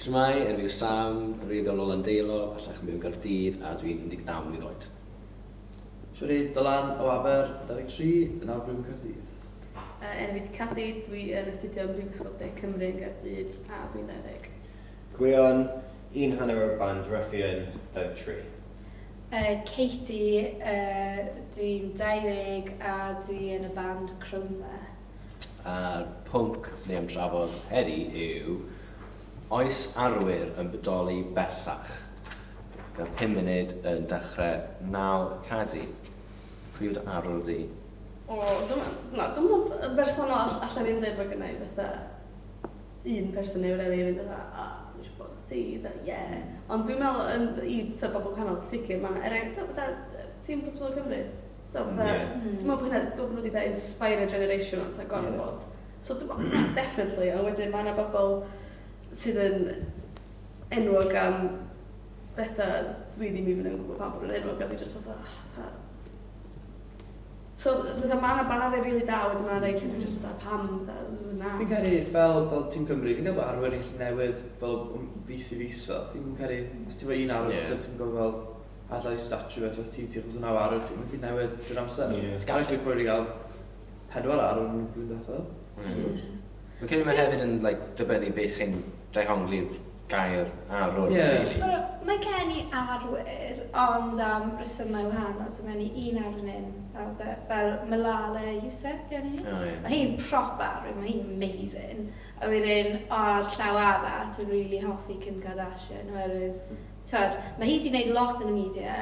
Shmai, fi Sam, yn rhywbeth ôl yn deilo, allach yn byw Gaerdydd, a dwi'n 19 mlynedd oed. Siwr i Dylan o Aber, 23, yn awr Brwm Caerdydd. Enw fi Cadi, dwi yn astudio ym Mhrifysgol De Cymru yn Gaerdydd, a dwi'n 20. Gwion, un hanner o'r band Ruffian, 23. Katie, dwi'n 20 a dwi yn y band Crwmle. A'r pwnc ni am drafod heddi yw oes Arwyr yn Bodoli Bellach. Gan 5 munud yn dechrau 9 Cadi. Pwy yw'r arwr di? Dwi'n bersonol allan i'n dweud bod gynnau fatha un person neu rili fynd fatha, dwi'n eisiau bod ti, ie. Ond dwi'n meddwl i bobl canol sicr, mae'n ti'n Bodoli Cymru? Dwi'n meddwl bod hynny wedi da inspire a generation o'n gorau bod. So dwi'n meddwl, definitely, ond wedyn mae yna bobl sydd yn enwog am bethau dwi ddim even yn gwybod pam bod yn enwog a fi jyst fatha. So mae yna rili da wedyn mae yna rei lle dwi'n jyst fatha pam, na. Fi'n cael fel Tîm Cymru, fi'n cael bod arwyr yn lle newid fel fis i fis fel. Fi'n cael os ti fo un arwyr, ti'n gwybod fel adlai statue at os ti achos yna arwyr, ti'n lle newid drwy'r amser. Gael eich bod i gael 4 arwyr yn blwyddyn dethol. Mae'n cael ei hefyd yn dibynnu beth chi'n dehongli'r gair arwr, really. Mae gen i arwyr, ond am resymau wahanol, so mae gen i un arnyn, fel Malala Yousafzai, ti anni? Mae hi'n prop arwyr, mae hi'n amazing. A wedyn, o'r llaw arall, dwi'n really hoffi Kim Kardashian, oherwydd, mae hi wedi gwneud lot yn y media,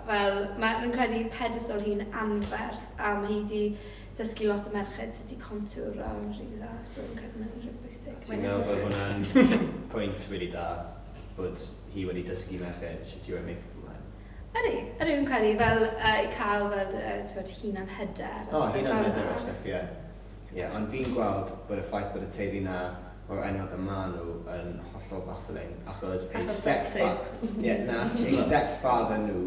fel, mae'n credu pedestal hi'n anferth, a mae hi wedi dysgu lot o merched sut i contour am rhywbeth dda, so yn credu mae'n rhywbeth bwysig. Ti'n meddwl bod hwnna'n pwynt really da, bod hi wedi dysgu merched, sut i wedi mynd ymlaen? Ydy, yn credu, fel i cael fel hunan hyder. Hunan hyder o stuff, ie. Ie, ond fi'n gweld bod y ffaith bod y teulu na o'r enwog y maen nhw yn hollol baffling, achos ei stepfather nhw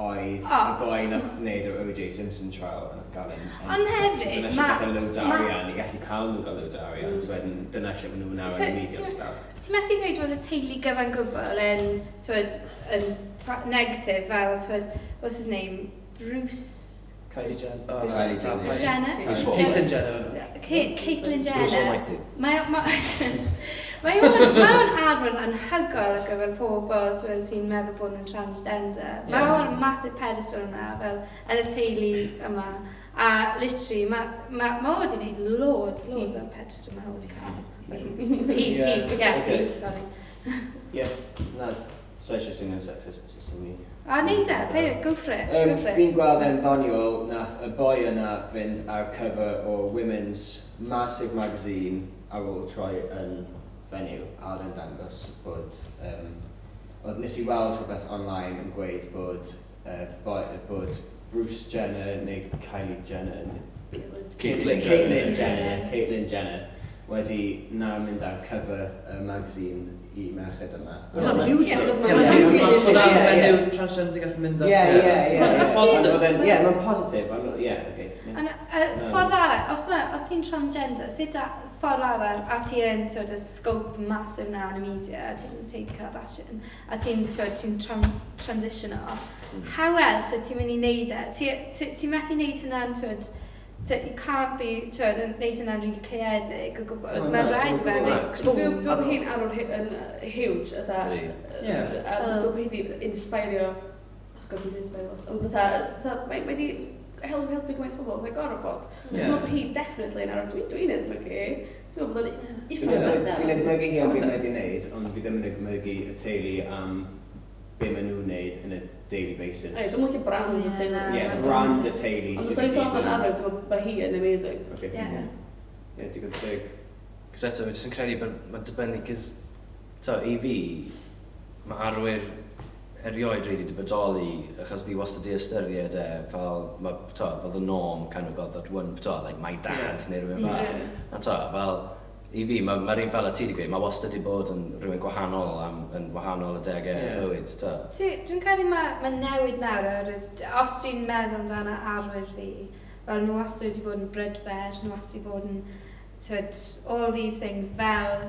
oedd y boi nath wneud o'r O.J. Simpson trial yn oedd gael yn. Ond hefyd, Dyna sy'n gallu loads o arian, i gallu cael nhw gael loads o arian, so wedyn dyna sy'n nhw nawr yn y media fel. Ti'n methu dweud bod y teulu gyfan gwbl yn negatif, fel, what's his name? Bruce? Kylie Jenner. Caitlyn Jenner. Mae o'n arwyr anhygoel ar gyfer pobl sy'n meddwl bod nhw'n transgender. Mae o'n massive pedestal yna fel yn y teulu yma. A literally, mae o wedi gwneud loads o'r pedestal mae o wedi cael. Sorry. Ie, na, so eisiau sy'n sexist, sy'n ni. A neud e, go for it. Fi'n gweld e'n ddoniol, nath y boi yna fynd ar cover o Women's Massive Magazine ar ôl troi yn fenyw, a oedd e'n dangos bod nes i weld rhywbeth online yn gweud bod Bruce Jenner neu Kylie Jenner Caitlyn Jenner wedi nawr mynd ar cover y magazine i merched yma. Mae'n huge. Mae'n transgender gallu mynd ar... Mae'n positif. Ffordd arall, os ti'n transgender, sut ffordd arall, a ti yn scope massive na yn y media, ti'n teud Kardashian, a ti'n transitional, how else ti'n mynd i wneud e? Ti'n methu wneud hynna'n, you can't be, wneud hynna'n rili caeedig o gwybod, mae'n rhaid i fe, Dwi'n bod hi'n arwr yn huge, a dwi'n bod hi'n inspirio, ond mae wedi helpu gymaint o bobl, mae'n gorau bod. Dwi'n bod hi definitely yn arwr, dwi'n edmygu, dwi'n bod o'n iffyn. Fi'n edmygu hi am beth mae wedi wneud, ond fi ddim yn edmygu y teulu am beth maen nhw'n wneud yn y daily basis. Dwi'n mwyn brand y teulu. Ie, brand y teulu. Ond os o'n sôn arwr, dwi'n bod hi yn amazing. Ie, digon teg. Cos eto, fi jyst yn credu mae'n dibynnu, cos i fi, mae arwyr erioed rili di bodoli, achos fi wastad di ystyried fel the norm, kind of got that one, like my dad, neu rhywun fel. Fel, i fi, mae'r un fel y ti di gweud, mae wastad di bod yn rhywun gwahanol yn wahanol y degau bywyd. Dwi'n credu mae newid nawr, os dwi'n meddwl amdano arwyr fi, fel nhw wastad wedi bod yn brydfer, nhw wastad wedi bod yn all these things fel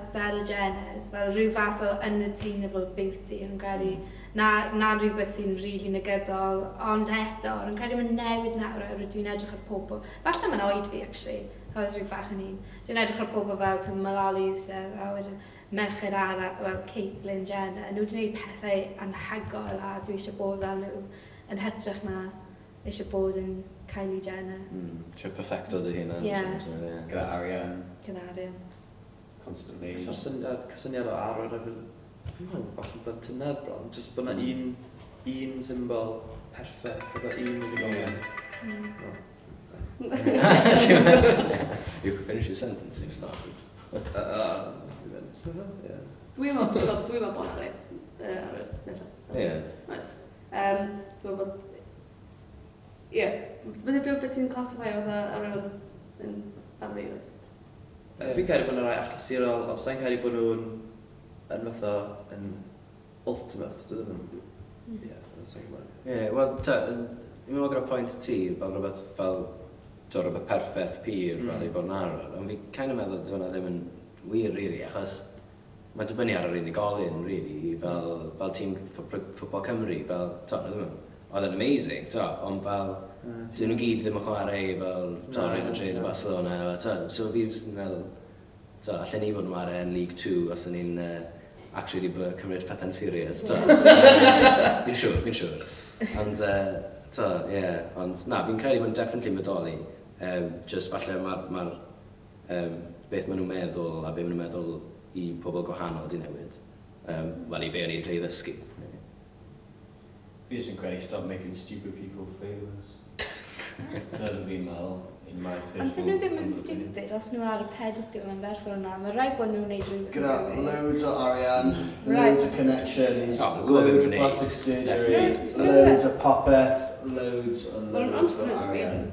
Jenna's, fel rhyw fath o unattainable beauty yn credu na rhywbeth sy'n rili negyddol, ond eto, yn credu mae'n newid nawr oherwydd dwi'n edrych ar pobl. Falle mae'n oed fi, actually, roedd rhyw bach yn un. Dwi'n edrych ar pobl fel Malala Yousafzai, a wedyn merched arall, fel Caitlyn Jenner. Nhw wedi gwneud pethau anhygoel a dwi eisiau bod fel nhw yn hytrach na eisiau bod yn Kylie Jenner. Eisiau perfecto dy hynna. Gyda Arian. Gyda Arian. Constantly. Cysyniad o Arwyr efo... Fi'n meddwl bach yn blentynedd bron, jyst bod yna un symbol perffaith, oedd un wedi gofyn. You can finish your sentence you've started. Dwi'n meddwl bod yna Arwyr. Nice. Dwi'n meddwl bod... Ie. Beth ti'n classifio oedd Arwyr yn arfeilus? Fi'n cael bod yna rai achlysurol, os sa'n cael bod nhw'n yn fatha yn ultimate, dwi ddim yn... Ie, yn sa'n gwybod. Ie, wel, i'n meddwl gyda pwynt ti, fel rhywbeth fel... rhywbeth perffaith pyr fel i bod yn arfer, ond fi kind of meddwl bod hwnna ddim yn wir, really, achos mae'n dibynnu ar yr unigolyn, really, fel tîm ffwtbol Cymru, fel, oedd yn amazing, ond fel, dyn nhw gyd ddim yn chwarae fel Real Madrid a Barcelona, so fi jyst yn meddwl, allan ni bod yn chwarae yn League 2 os yn ni'n actually cymryd pethau'n serious, fi'n siŵr, ond, ond na, fi'n credu bod yn definitely Bodoli, just falle mae'r beth maen nhw'n meddwl a beth maen nhw'n meddwl i pobl gwahanol di newid, wel i be o'n i'n creu ddysgu. Fi jyst yn credu stop making stupid people famous. Dyna fi'n meddwl, in my personal... Ond dyn nhw ddim yn stupid os nhw ar y pedestal yn ferth fel yna. Mae rhaid bod nhw'n neud rhywbeth. Gyda loads o arian, loads o connections, loads o plastic surgery, loads o popeth, loads o arian.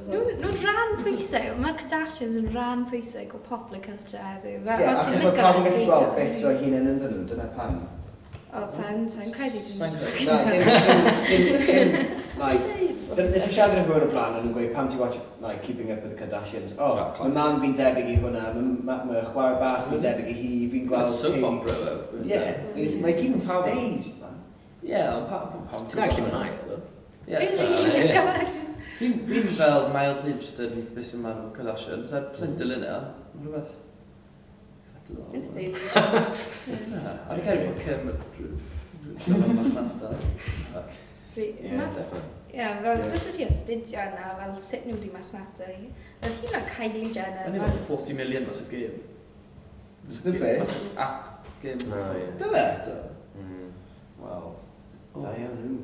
Nhw'n rhan pwysig, mae'r Kardashians yn rhan pwysig o popular culture heddiw. Ie, achos mae pawb yn gallu gweld beth o hunain yn dyn nhw, dyna pam. O, sa'n credu dwi'n nes i siarad yn hwyr o blaen yn gweud pam ti watch Keeping Up with the Kardashians. Mae mam fi'n debyg i hwnna, mae chwarae bach fi'n debyg i hi, fi'n gweld soap opera. Ie, mae gyd yn staged, man. Ie, ond pam Ti'n actually mae'n ail, Dwi'n rili galed. Fi'n fel mildly interested yn beth sy'n ma'n Kardashian. Sa'n dilyn e, mae'n rhywbeth... It's staged. Ond i'n cael bod Cym yn machnata. Ie, definitely. Ie, fel dys ti astudio yna, fel sut nhw wedi machnata hi. Fel hyn o Kylie Jenner. Mae'n efo 40 million mas o gym. Dy be? Mas o app gym. Dy fe? Wow. Da iawn nhw.